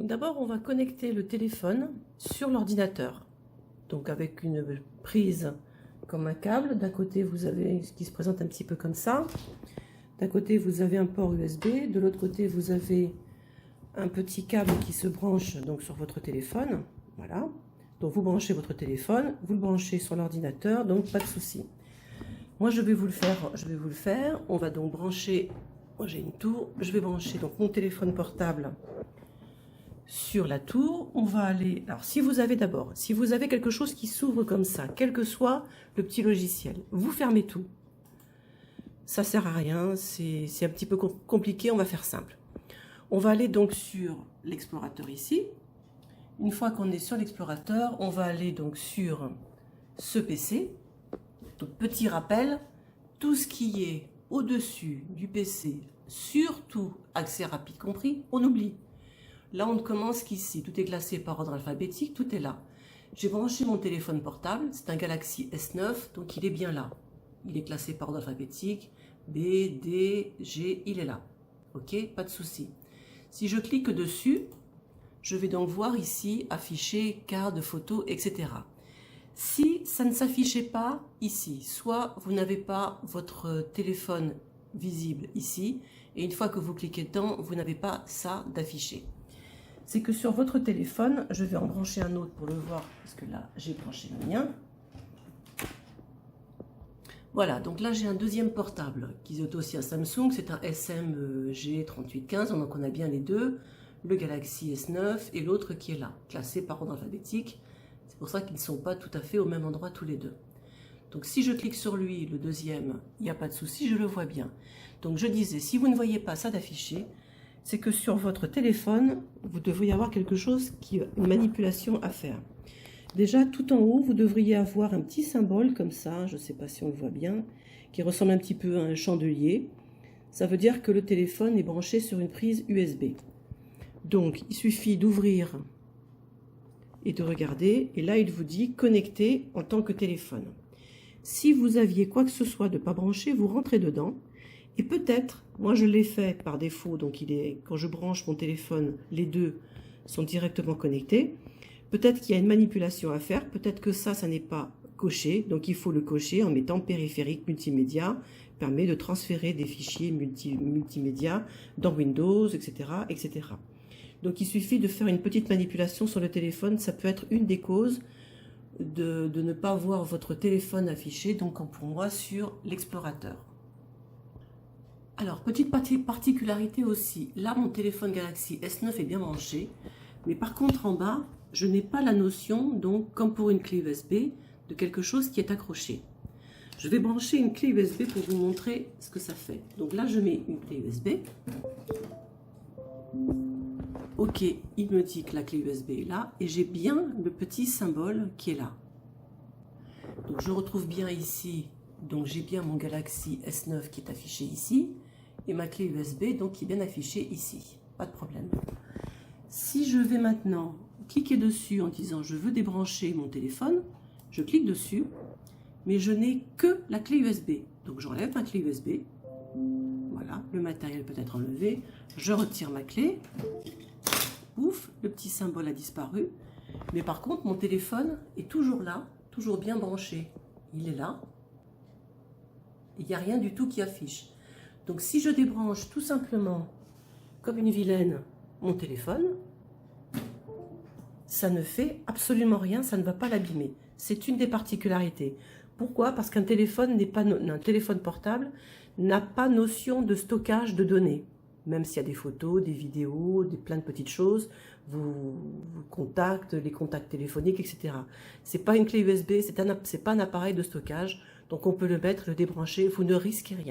D'abord, on va connecter le téléphone sur l'ordinateur. Donc avec une prise comme un câble. D'un côté, vous avez ce qui se présente un petit peu comme ça. D'un côté, vous avez un port USB. De l'autre côté, vous avez un petit câble qui se branche donc sur votre téléphone. Voilà. Donc vous branchez votre téléphone, vous le branchez sur l'ordinateur, donc pas de souci. Moi, je vais vous le faire. On va donc brancher. Moi, j'ai une tour. Je vais brancher donc mon téléphone portable sur la tour. On va aller. Alors, si vous avez quelque chose qui s'ouvre comme ça, quel que soit le petit logiciel, vous fermez tout. Ça sert à rien. C'est un petit peu compliqué. On va faire simple. On va aller donc sur l'explorateur ici. Une fois qu'on est sur l'explorateur, on va aller donc sur ce PC. Donc, petit rappel, tout ce qui est au-dessus du PC, surtout accès rapide compris, on oublie. Là, on ne commence qu'ici. Tout est classé par ordre alphabétique, tout est là. J'ai branché mon téléphone portable, c'est un Galaxy S9, donc il est bien là. Il est classé par ordre alphabétique, B, D, G, il est là. Ok, pas de souci. Si je clique dessus, je vais donc voir ici afficher carte, photo, etc. Si ça ne s'affichait pas ici, soit vous n'avez pas votre téléphone visible ici, et une fois que vous cliquez dedans, vous n'avez pas ça d'affiché. C'est que sur votre téléphone, je vais en brancher un autre pour le voir, parce que là, j'ai branché le mien. Voilà, donc là, j'ai un deuxième portable qui est aussi un Samsung, c'est un SMG3815, donc on a bien les deux, le Galaxy S9 et l'autre qui est là, classé par ordre alphabétique. C'est pour ça qu'ils ne sont pas tout à fait au même endroit tous les deux. Donc si je clique sur lui, le deuxième, il n'y a pas de souci, je le vois bien. Donc je disais, si vous ne voyez pas ça d'affiché, c'est que sur votre téléphone, vous devriez avoir quelque chose une manipulation à faire. Déjà, tout en haut, vous devriez avoir un petit symbole comme ça, je ne sais pas si on le voit bien, qui ressemble un petit peu à un chandelier. Ça veut dire que le téléphone est branché sur une prise USB. Donc, il suffit d'ouvrir et de regarder, et là, il vous dit « Connecter en tant que téléphone ». Si vous aviez quoi que ce soit de pas branché, vous rentrez dedans, et peut-être, moi je l'ai fait par défaut, donc quand je branche mon téléphone, les deux sont directement connectés. Peut-être qu'il y a une manipulation à faire, peut-être que ça n'est pas coché, donc il faut le cocher en mettant périphérique multimédia, permet de transférer des fichiers multimédia dans Windows, etc., etc. Donc il suffit de faire une petite manipulation sur le téléphone, ça peut être une des causes de ne pas voir votre téléphone affiché, donc pour moi sur l'explorateur. Alors, petite particularité aussi, là mon téléphone Galaxy S9 est bien branché, mais par contre en bas, je n'ai pas la notion, donc comme pour une clé USB, de quelque chose qui est accroché. Je vais brancher une clé USB pour vous montrer ce que ça fait. Donc là, je mets une clé USB. Ok, il me dit que la clé USB est là, et j'ai bien le petit symbole qui est là. Donc je retrouve bien ici, donc j'ai bien mon Galaxy S9 qui est affiché ici, et ma clé USB donc qui est bien affichée ici, pas de problème. Si je vais maintenant cliquer dessus en disant je veux débrancher mon téléphone, je clique dessus, mais je n'ai que la clé USB. Donc j'enlève ma clé USB, voilà, le matériel peut être enlevé, je retire ma clé, ouf, le petit symbole a disparu, mais par contre mon téléphone est toujours là, toujours bien branché. Il est là, il n'y a rien du tout qui affiche. Donc si je débranche tout simplement, comme une vilaine, mon téléphone, ça ne fait absolument rien, ça ne va pas l'abîmer. C'est une des particularités. Pourquoi? Parce qu'un téléphone portable n'a pas notion de stockage de données. Même s'il y a des photos, des vidéos, plein de petites choses, vos contacts, les contacts téléphoniques, etc. C'est pas une clé USB, c'est pas un appareil de stockage, donc on peut le mettre, le débrancher, vous ne risquez rien.